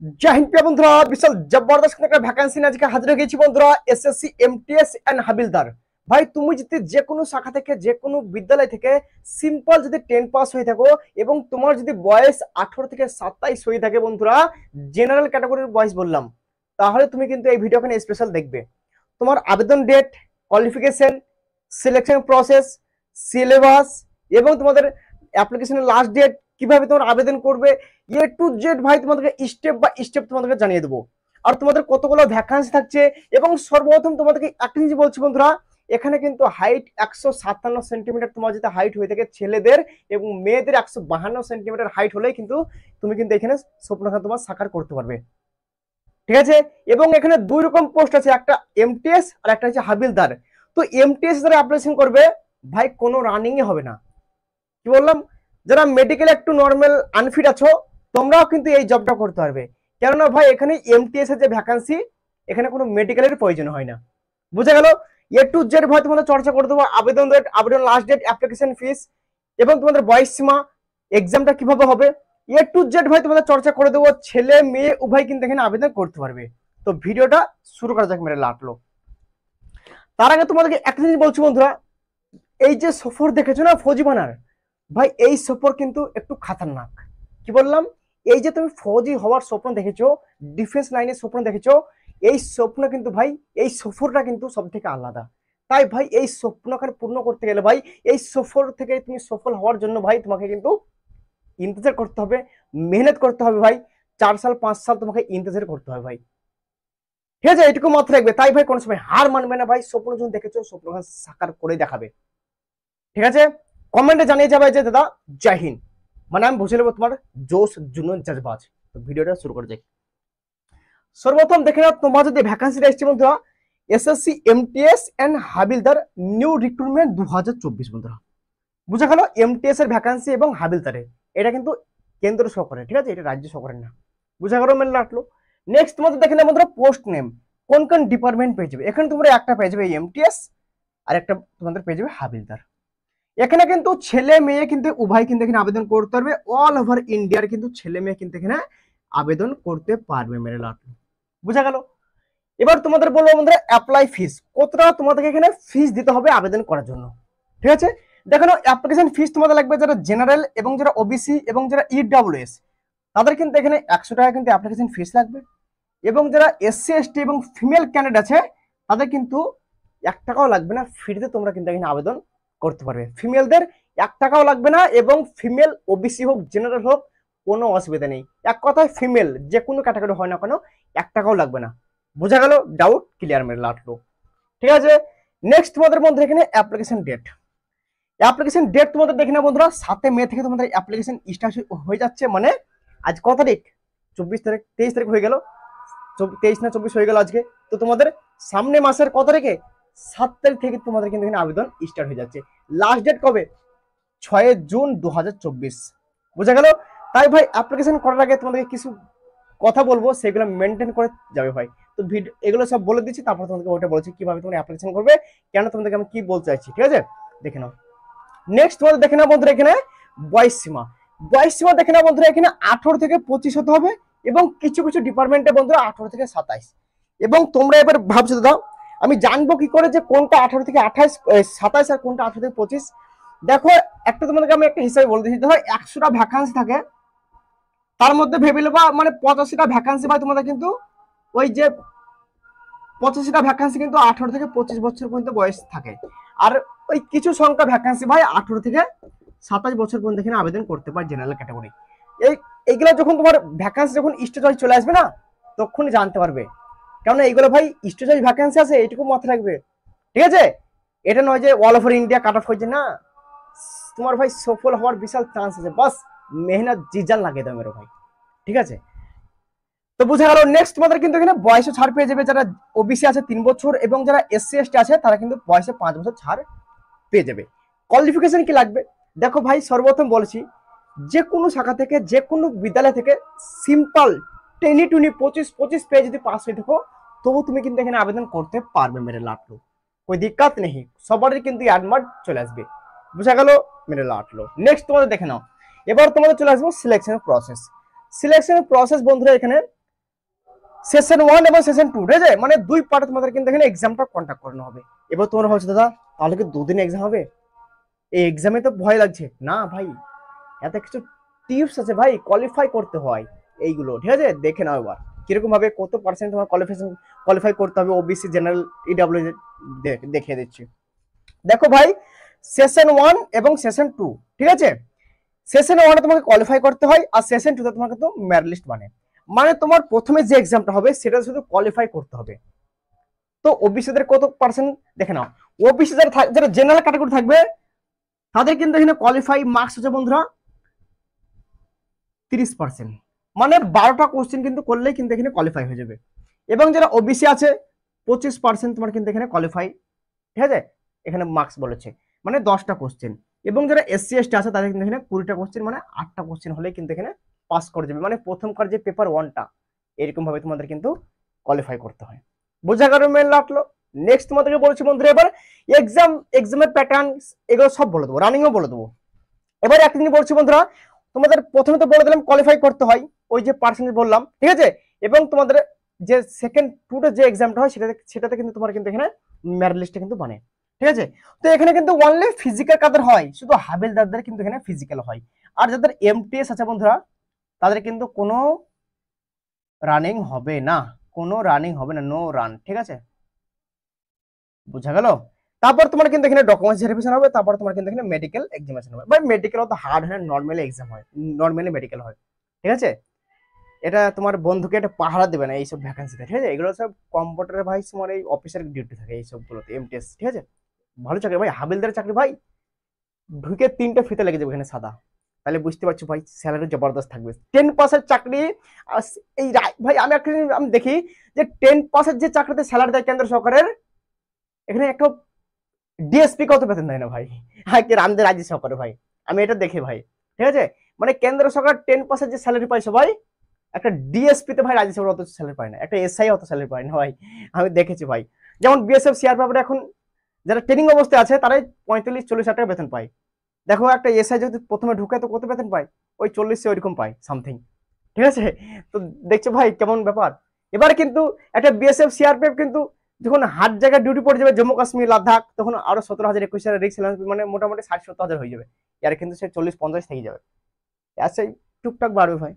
जय हिंद प्रिय बंधुरा विशाल जबरदस्त একটা ভ্যাকেন্সি নিয়ে আজকে হাজির হয়ে গেছি বন্ধুরা এসএসসি এমটিএস এন্ড হাবিলদার। ভাই তুমি যদি যে কোনো শাখা থেকে যে কোনো বিদ্যালয় থেকে সিম্পল যদি 10 পাস হয়ে থাকো এবং তোমার যদি বয়স 18 থেকে 27 হয়ে থাকে বন্ধুরা, জেনারেল ক্যাটাগরির বয়স বললাম, তাহলে তুমি কিন্তু এই ভিডিওখানে স্পেশাল দেখবে। তোমার আবেদন date, qualification, selection process, syllabus এবং তোমাদের অ্যাপ্লিকেশনের লাস্ট ডেট, কিভাবে তোমরা আবেদন করবে, এ টু জেড ভাই তোমাদেরকে স্টেপ বাই স্টেপ তোমাদেরকে জানিয়ে দেবো। আর তোমাদের কতগুলো ভ্যাকান্সি থাকছে এবং সর্বপ্রথম তোমাদেরকে একটা জিনিস বলছি বন্ধুরা, এখানে কিন্তু হাইট 157 সেন্টিমিটার তোমার যদি হাইট হয়ে থাকে ছেলেদের এবং মেয়েদের 152 সেন্টিমিটার হাইট হলেই কিন্তু তুমি কিন্তু এখানে স্বপ্নখান তোমার সাকার করতে পারবে, ঠিক আছে। এবং এখানে দুই রকম পোস্ট আছে, একটা এমটিএস আর একটা হচ্ছে হাবিলদার। তো এমটিএস যারা অ্যাপ্লিকেশন করবে ভাই কোনো রানিংই হবে না, কি বললাম, যারা মেডিকেল একটু নর্মাল আনফিট আছো তোমরাও কিন্তু এই জবটা করতে পারবে। কেননা ভাই এখানে এমটিএস এর যে ভ্যাকান্সি, এখানে কোনো মেডিকেলের প্রয়োজন হয় না, বুঝে গেল। এ টু জেড ভাই তোমাদের চর্চা করে দেবো, আবেদন ডেট, আবেদন লাস্ট ডেট, অ্যাপ্লিকেশন ফিস এবং তোমাদের বয়স সীমা, এক্সামটা কিভাবে হবে, এ টু জেড ভাই তোমাদের চর্চা করে দেবো। ছেলে মেয়ে উভয় কিন্তু এখানে আবেদন করতে পারবে। তো ভিডিওটা শুরু করা যাক মেরে লাটলো। তার আগে তোমাদেরকে একটা জিনিস বলছি বন্ধুরা, এই যে সফর দেখেছো না ফৌজি বানার, ভাই এই সফর কিন্তু একটু খাতারনাক। কি বললাম, এই যে তুমি ফৌজি হওয়ার স্বপ্ন দেখেছো, ডিফেন্স লাইনের স্বপ্ন দেখেছো, এই স্বপ্ন কিন্তু ভাই এই সফরটা কিন্তু সব থেকে আলাদা। তাই ভাই এই স্বপ্নখানে পূর্ণ করতে গেলে ভাই এই সফর থেকে তুমি সফল হওয়ার জন্য ভাই তোমাকে কিন্তু ইন্তজার করতে হবে, মেহনত করতে হবে ভাই। 4 সাল 5 সাল তোমাকে ইন্তজার করতে হবে ভাই, ঠিক আছে। এটুকু মাত্র রাখবে। তাই ভাই কোনো সময় হার মানবে না ভাই, স্বপ্ন যখন দেখেছো স্বপ্ন সাকার করে দেখাবে, ঠিক আছে। কমেন্টে জানিয়ে যাবে যে দাদা জয় হিন্দ, মানে আমি বুঝে নেবো তোমার জোশ জুনুন জজবাজ। তো ভিডিওটা শুরু করে যাই। সর্বপ্রথম দেখে নাও তোমার যদি ভ্যাকান্সিটা এসছে বন্ধুরা, SSC MTS and havildar new recruitment 2024 বন্ধুরা, বুঝা গেল। এমটিএস এর ভ্যাকান্সি এবং হাবিলদারের, এটা কিন্তু কেন্দ্র সরকারের, ঠিক আছে, এটা রাজ্য সরকারের না, বুঝা গেল মেন লাটলো। নেক্সট তোমাদের দেখে নাও বন্ধুরা পোস্ট নেম, কোন কোন ডিপার্টমেন্ট পেয়ে যাবে। এখানে তোমরা একটা পেয়ে যাবে এমটিএস আর একটা তোমাদের পেয়ে যাবে হাবিলদার। এখানে কিন্তু ছেলে মেয়ে কিন্তু উভয় কিন্তু এখানে আবেদন করতে পারবে, অল ওভার ইন্ডিয়ার কিন্তু ছেলে মেয়ে কিন্তু এখানে আবেদন করতে পারবে মেরে লাট, বুঝা গেল। এবার তোমাদের বলবো বন্ধুরা অ্যাপ্লাই ফিস, কতটা তোমাদেরকে এখানে ফিস দিতে হবে আবেদন করার জন্য, ঠিক আছে। দেখো অ্যাপ্লিকেশন ফিস তোমাদের লাগবে যারা জেনারেল এবং যারা ওবিসি এবং যারা ইডব্লিউএস, তাদের কিন্তু এখানে 100 টাকা কিন্তু অ্যাপ্লিকেশন ফিস লাগবে। এবং যারা এসসি এসটি এবং ফিমেল ক্যান্ডিডেট আছে তাদের কিন্তু 1 টাকাও লাগবে না, ফ্রিতে তোমরা কিন্তু এখানে আবেদন করতে পারবে। ফিমেলদের 1 টাকাও লাগবে না এবং ফিমেল ওবিসি হোক জেনারেল হোক কোনো অসুবিধা নেই। এক কথায় ফিমেল যে কোনো ক্যাটাগরি হয় না কেন 1 টাকাও লাগবে না, বোঝা গেল। ডাউট ক্লিয়ার মেরে লাটলো, ঠিক আছে। নেক্সট তোমাদের মধ্যে এখানে অ্যাপ্লিকেশন ডেট, অ্যাপ্লিকেশন ডেট তোমাদের দেখে না বন্ধুরা 7 মে থেকে তোমাদের অ্যাপ্লিকেশন স্টার্ট হয়ে যাচ্ছে। মানে আজ কত তারিখ, 24 তারিখ, 23 তারিখ হয়ে গেল, 23 না 24 হয়ে গেল আজকে। তো তোমাদের সামনে মাসের কত তারিখে, 7 তারিখ থেকে তোমাদের কিন্তু এখানে আবেদন স্টার্ট হয়ে যাচ্ছে। লাস্ট ডেট কবে, 6 জুন 2024, বুঝা গেল। তাই ভাই অ্যাপ্লিকেশন করার আগে তোমাদেরকে কিছু কথা বলবো, সেগুলো মেনটেন করে যাবে ভাই। তো ভিডিও এগুলো সব বলে দিচ্ছি, তারপর তোমাদেরকে ওটা বলছি কিভাবে তোমরা অ্যাপ্লিকেশন করবে, কেন তোমাদেরকে আমি কি বলতে চাইছি, ঠিক আছে। দেখে নাও। নেক্সট তোমাদের দেখে নাও বন্ধুরা এখানে বয়স সীমা, বয়স সীমা দেখে নাও বন্ধুরা এখানে 18 থেকে 25 হতে হবে এবং কিছু কিছু ডিপার্টমেন্টে বন্ধুরা 18 থেকে 27। এবং তোমরা এবার ভাবছো দাদা আমি জানবো কি করে যে কোনটা 18 থেকে 28 27 আর কোনটা 18 থেকে 25। দেখো একটা তোমাদেরকে আমি একটা হিসাবে বলে দিচ্ছি, ধরো 100টা ভ্যাকান্সি থাকে, তার মধ্যে ভেবে নেবা মানে 85টা ভ্যাকান্সি ভাই তোমাদের কিন্তু ওই যে 85টা ভ্যাকান্সি কিন্তু 18 থেকে 25 বছর পর্যন্ত বয়স থাকে। আর ওই কিছু সংখ্যা ভ্যাকান্সি ভাই 18 থেকে 27 বছর পর্যন্ত এখানে আবেদন করতে পারে জেনারেল ক্যাটাগরি। এইগুলো যখন তোমার ভ্যাকান্সি যখন স্টেজ ওয়াইজ চলে আসবে না, তখনই জানতে পারবে, কেননা এইগুলো ভাই স্টেজ ওয়াইজ ভ্যাকান্সি আছে, এইটুকু মাথায় রাখবে, ঠিক আছে। এটা নয় যে all over India cut off হয়েছে না, তোমার ভাই সফল হওয়ার বিশাল চান্স আছে, বাস মেহনত জিজান লাগিয়ে দাও মেরো ভাই, ঠিক আছে। তো বুঝা গেল। নেক্সট তোমাদের কিন্তু এখানে বয়সে ছাড় পেয়ে যাবে, যারা ওবিসি আছে 3 বছর এবং যারা এসসি এসটি আছে তারা কিন্তু বয়সে 5 বছর ছাড় পেয়ে যাবে। কোয়ালিফিকেশন কি লাগবে, দেখো ভাই সর্বপ্রথম বলেছি যে কোনো শাখা থেকে যে কোনো বিদ্যালয় থেকে সিম্পল 10-25 পেয়ে যদি পাস হয়ে থাকো তবু তুমি কিন্তু এখানে আবেদন করতে পারবে মেরে লাটলো, কোই দিক্কত নেই, সবারই কিন্তু অ্যাডমার্ট চলে আসবে, বুঝা গেল মেরে লাটলো। নেক্সট তোমাদের দেখে নাও, এবার তোমাদের চলে আসবো সিলেকশন প্রসেস। সিলেকশন প্রসেস বন্ধুরা এখানে সেশন 1 এবং সেশন 2, ঠিক আছে, মানে দুই পার্টে তোমাদের কিন্তু এখানে এক্সামটা কন্ডাক্ট করানো হবে। এবার তোমরা ভাবছো দাদা তাহলে কি দুদিন এক্সাম হবে, এই এক্সামে তো ভয় লাগছে না ভাই, এত কিছু টিপস আছে ভাই, কোয়ালিফাই করতে হয় এইগুলো, ঠিক আছে। দেখে নাও এবার কিরকম ভাবে কত পার্সেন্ট তোমার কোয়ালিফাই করতে হবে ওবিসি জেনারেল ইডব্লিউ দেখিয়ে দিচ্ছি। দেখো ভাই সেশন 1 এবং সেশন 2, ঠিক আছে, সেশন 1 তোমাকে কোয়ালিফাই করতে হয় আর সেশন 2 তে তোমাকে তো মেরিট লিস্ট মানে তোমার প্রথমে যে এক্সামটা হবে সেটা শুধু কোয়ালিফাই করতে হবে। তো ওবিসিদের কত পার্সেন্ট দেখে নাও, ওবিসি যারা জেনারেল ক্যাটাগরি থাকবে তাদের কিন্তু এখানে কোয়ালিফাই মার্কস হচ্ছে বন্ধুরা 30%, মানে 12টা কোশ্চেন কিন্তু করলেই কিন্তু এখানে কোয়ালিফাই হয়ে যাবে। এবং যারা ওবিসি আছে 25% তোমার কিন্তু এখানে কোয়ালিফাই, ঠিক আছে, এখানে মার্কস বলেছে মানে 10টা কোশ্চেন। এবং যারা এসসি এসটি আছে তাদের কিন্তু এখানে 20টা কোশ্চেন, মানে 8টা কোশ্চেন হলেই কিন্তু এখানে পাস করে যাবে, মানে প্রথমকার যে পেপার 1টা এরকম ভাবে তোমাদের কিন্তু কোয়ালিফাই করতে হয়। বোঝা গেল মেল লাগলো। নেক্সট তোমাদেরকে বলছি বন্ধুরা এবার এক্সামের প্যাটার্ন এগুলো সব বলে দেবো, রানিংও বলে দেবো। এবার একটা জিনিস বলছি বন্ধুরা, তোমাদের প্রথমে তো বলে দিলাম কোয়ালিফাই করতে হয়, ওই যে পার্সেন্টেজ বললাম, ঠিক আছে, এবং তোমাদের যে সেকেন্ড টুতে যে এক্সামটা হয় সেটাতে কিন্তু তোমার কিন্তু এখানে মেরিট লিস্টে কিন্তু ঠিক আছে। তো এখানে কিন্তু অনলি ফিজিক্যাল কাদের হয়, শুধু হাবিলদারদের কিন্তু এখানে ফিজিক্যাল হয়। আর যাদের এমটিএস আছে বন্ধুরা তাদের কিন্তু কোনো রানিং হবে না, নো রান, ঠিক আছে, বুঝা গেল। তারপর তোমার কিন্তু এখানে ডকুমেন্টস ভেরিফিকেশন হবে, তারপর তোমার কিন্তু এখানে মেডিকেল এক্সামিনেশন হবে। ভাই মেডিকেল অত হার্ড হয় না, নর্মালি এক্সাম হয়, নর্মালি মেডিকেল হয়, ঠিক আছে। এটা তোমার বন্ধুকে একটা পাহারা দেবে না এইসব ভ্যাকেন্সিতে, ঠিক আছে, এগুলো সব কম্পিউটারের ভাই তোমার এই অফিসের ডিউটি থাকে এইসবগুলোতে, এমটিএস, ঠিক আছে, ভালো চাকরি ভাই, হাবিলদারের চাকরি ভাই, ঢুকে 3টা ফিতে লেগে যাবে এখানে সাদা, তাহলে বুঝতে পারছো ভাই স্যালারি জবরদস্ত থাকবে। 10% চাকরি, এই ভাই আমি দেখি যে 10% যে চাকরিতে স্যালারি দেয় কেন্দ্র সরকারের, এখানে একটা ডিএসপি কত বেতন দেয় না ভাই, আমাদের রাজ্য সরকারে ভাই, আমি এটা দেখি ভাই, ঠিক আছে, মানে কেন্দ্র সরকার 10% যে স্যালারি পায় সবাই, একটা ডিএসপি তে ভাই রাজ্য সরকার অত স্যালারি পায় না, একটা এসআই অত স্যালারি পায় না ভাই, আমি দেখেছি ভাই। যেমন বিএসএফ সিআরপিএফ এখন যারা ট্রেনিং অবস্থায় আছে তারাই 45-40 টাকা বেতন পায়। দেখো একটা এসআই যদি প্রথমে ঢুকে তো কত বেতন পায়, ওই 40 ওইরকম পায় সামথিং, ঠিক আছে। তো দেখছো ভাই কেমন ব্যাপার। এবার কিন্তু একটা বিএসএফ সিআরপিএফ কিন্তু যখন হাট জায়গায় ডিউটি পড়ে যাবে জম্মু কাশ্মীর লাদাখ, তখন আরো 17,000-21,000 রিক্স মানে মোটামুটি 60-70,000 হয়ে যাবে, আর কিন্তু সে 40-50 থেকে যাবে, আর সেই টুকটাক বাড়বে ভাই,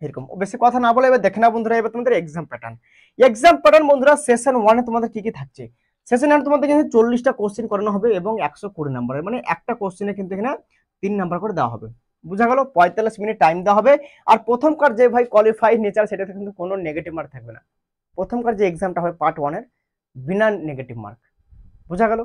এরকম। বেশি কথা না বলে এবার দেখে না বন্ধুরা এবার তোমাদের এক্সাম প্যাটার্ন বন্ধুরা সেশন 1 তোমাদের কি কি থাকছে। সেশন 1 তোমাদের কিন্তু 40টা কোশ্চেন করানো হবে এবং 120 নম্বরের, মানে একটা কোশ্চেনে কিন্তু এখানে 3 নাম্বার করে দেওয়া হবে, বুঝা গেল। 45 মিনিট টাইম দেওয়া হবে। আর প্রথমকার যে ভাই কোয়ালিফাই নেচার সেটাতে কিন্তু কোনো নেগেটিভ মার্ক থাকবে না। প্রথমকার যে এক্সামটা হয় পার্ট 1 এর বিনা নেগেটিভ মার্ক, বুঝা গেল,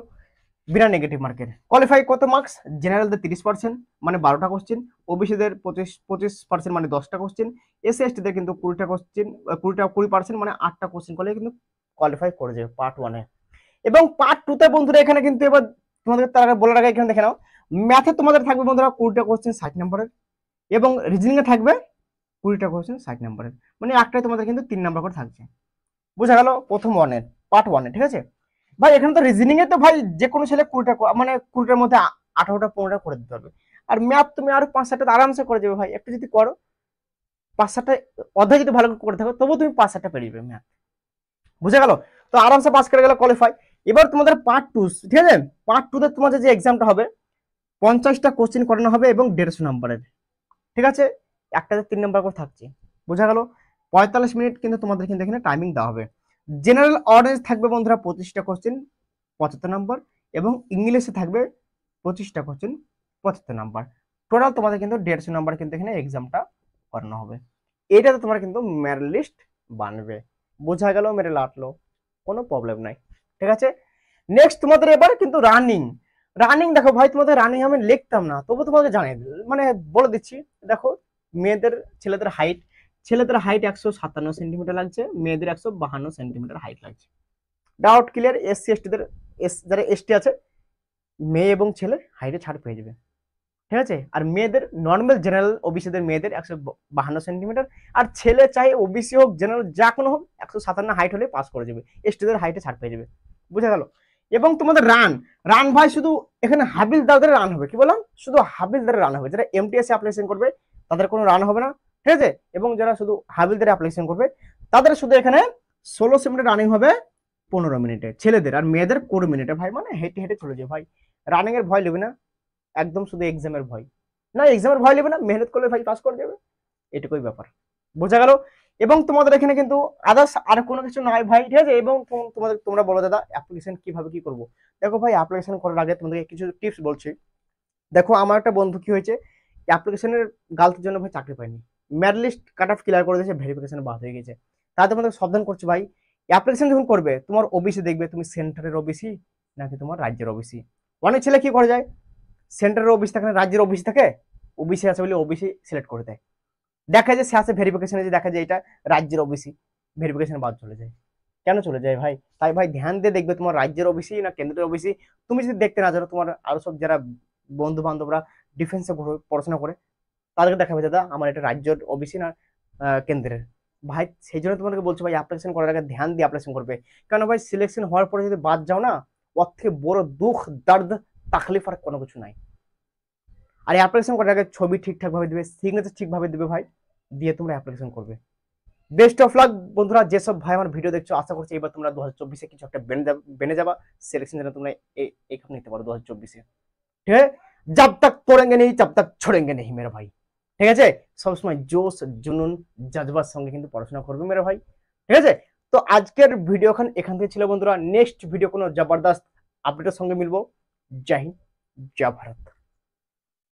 বিনা নেগেটিভ মার্কের। কোয়ালিফাই কত মার্কস, জেনারেলদের 30% মানে 12টা কোশ্চেন, ওবিসিদের 25% মানে 10টা কোশ্চেন, এসসি এসটিদের কিন্তু 20টা কোশ্চেন, 20% মানে 8টা কোশ্চেন করলে কিন্তু কোয়ালিফাই করে যাবে পার্ট 1 এ। এবং পার্ট 2 তে বন্ধুরা এখানে কিন্তু এবার তোমাদের তার আগে বলার আগে এখানে দেখে নাও, ম্যাথে তোমাদের থাকবে বন্ধুরা 20টা কোশ্চেন 60 নম্বরের, এবং রিজনিং এ থাকবে 20টা কোশ্চেন 60 নম্বরের, মানে একটাই তোমাদের কিন্তু 3 নাম্বার করে থাকছে, বুঝা গেল, প্রথম পার্ট 1 এ, ঠিক আছে। ভাই এখানে তো রিজনিং এ তো ভাই যে কোনো ছেলে 20টা মানে 20টার মধ্যে 18টা 15টা করে দিতে পারবে। আর ম্যাথ তুমি আরো 5-7টা আরামসে করে যাবে ভাই, একটু যদি করো 5-7টা অধ্যায় যদি ভালো করে থাকো তবু তুমি 5-7টা পেরে যাবে ম্যাথ, বুঝা গেল। তো আরামসে পাস করে গেলে কোয়ালিফাই। এবার তোমাদের পার্ট 2, ঠিক আছে, পার্ট 2 তে তোমাদের যে এক্সামটা হবে 50টা কোশ্চেন করানো হবে এবং 150 নম্বরের, ঠিক আছে, একটাতে 3 নাম্বার করে থাকছে, বুঝা গেল। 45 মিনিট কিন্তু তোমাদের কিন্তু এখানে টাইমিং দেওয়া হবে। জেনারেল অডিয়েন্স থাকবে বন্ধুরা 25টা কোশ্চেন 75 নাম্বার, এবং ইংলিশে থাকবে 25টা কোশ্চেন 75 নাম্বার, টোটাল তোমাদের কিন্তু 150 নাম্বার কিন্তু এখানে এক্সামটা করানো হবে। এটাতে তোমার কিন্তু মেরিট লিস্ট বানবে, বোঝা গেল মেরে লাটলো, কোনো প্রবলেম নাই, ঠিক আছে। নেক্সট তোমাদের এবার কিন্তু রানিং দেখো ভাই, তোমাদের রানিং আমি লিখতাম না তবু তোমাদের জানিয়ে মানে বলে দিচ্ছি। দেখো ছেলেদের হাইট 157 সেন্টিমিটার লাগছে, মেয়েদের 152 সেন্টিমিটার হাইট লাগছে। Doubt clear. এসসি এসটিদের যারা এসটি আছে মেয়ে এবং ছেলে হাইটে ছাড় পেয়ে যাবে, ঠিক আছে। আর মেয়েদের নর্মাল জেনারেল ওবিসিদের মেয়েদের 152 সেন্টিমিটার, আর ছেলে চাই ওবিসি হোক জেনারেল যা কোনো হোক 157 হাইট হলে পাস করে যাবে, এসটিদের হাইটে ছাড় পেয়ে যাবে, বুঝা গেল। এবং তোমাদের রান ভাই শুধু এখানে হাবিলদারদের রান হবে, কি বললাম, শুধু হাবিলদারের রান হবে। যারা এমটিএস অ্যাপ্লিকেশন করবে তাদের কোনো রান হবে না, ঠিক আছে। এবং যারা শুধু হাবিলদারে অ্যাপ্লিকেশন করবে তাদের শুধু এখানে 16 মিনিট রানিং হবে 15 মিনিটে, ছেলেদের, আর মেয়েদের 20 মিনিটে। ভাই মানে হেঁটে হেঁটে চলে যায় ভাই, রানিং এর ভয় নেবে না, একদম শুধু এক্সামের ভয়। না এক্সামের ভয় নেবে না, মেহনত করলে ভাই পাস করে যাবে, এটুকুই ব্যাপার, বোঝা গেল। এবং তোমাদের এখানে কিন্তু আদার্স আর কোনো কিছু নাই ভাই, ঠিক আছে। এবং তোমাদের, তোমরা বলো দাদা অ্যাপ্লিকেশন কিভাবে কি করবো। দেখো ভাই অ্যাপ্লিকেশন করার আগে তোমাদেরকে কিছু টিপস বলছি। দেখো আমার একটা বন্ধু কি হয়েছে, অ্যাপ্লিকেশনের গালতির জন্য ভাই চাকরি পায়নি, merit list cut off clear করে দিয়েছে, ভেরিফিকেশন বাদ হয়ে গেছে। তাতে তোমাদের সাবধান করছি ভাই, অ্যাপ্লিকেশন যখন করবে তোমার ওবিসি দেখবে তুমি সেন্টারের ওবিসি নাকি তোমার রাজ্যের ওবিসি। অনেক ছেলে কি করে যায়, সেন্টারের ওবিসি থাকে না রাজ্যের ওবিসি থাকে, ওবিসি আছে বলে ওবিসি সিলেক্ট করে দেয়, দেখা যায় সে আছে ভেরিফিকেশনে যে দেখা যায় এটা রাজ্যের ওবিসি, ভেরিফিকেশন বাদ চলে যায়। কেন চলে যায় ভাই? তাই ভাই ধ্যান দিয়ে দেখবে তোমার রাজ্যের ওবিসি না কেন্দ্রের ওবিসি। তুমি যদি দেখতে না জানো, তোমার আরো সব যারা বন্ধু বান্ধবরা ডিফেন্সে পড়াশোনা করে তাদেরকে দেখাবে দাদা আমার এটা রাজ্যের ওবিসি না কেন্দ্রের। ভাই সেই জন্য তোমাকে বলছো ভাই অ্যাপ্লিকেশন করার আগে ধ্যান দিয়ে অ্যাপ্লিকেশন করবে। কেন ভাই সিলেকশন হওয়ার পরে যদি বাদ যাও না, ওর থেকে বড় দুঃখ দর্দ তাকলিফ আর কোনো কিছু নাই। আর অ্যাপ্লিকেশন করার আগে ছবি ঠিকঠাক ভাবে দিবে, সিগনেচার ঠিকভাবে দিবে ভাই, দিয়ে তোমরা অ্যাপ্লিকেশন করবে। বেস্ট অফ লাক বন্ধুরা, যেসব ভাই আমার ভিডিও দেখছো, আশা করছি এবার তোমরা 2024-এ কিছু একটা বেনে যাবা, সিলেকশন যেন তোমরা এইখানে নিতে পারো 2024-এ। ঠিক আছে, जब तक तोड़ेंगे नहीं तब तक छोड़ेंगे नहीं मेरा भाई। ঠিক আছে, সবসময় জোশ জুনুন জজবার সঙ্গে কিন্তু পড়াশোনা করবে মেরা ভাই, ঠিক আছে। তো আজকের ভিডিও এখান থেকে ছিল বন্ধুরা, নেক্সট ভিডিও কোনো জবরদস্ত আপডেটের সঙ্গে মিলবো। জয় হিন্দ, জয় ভারত।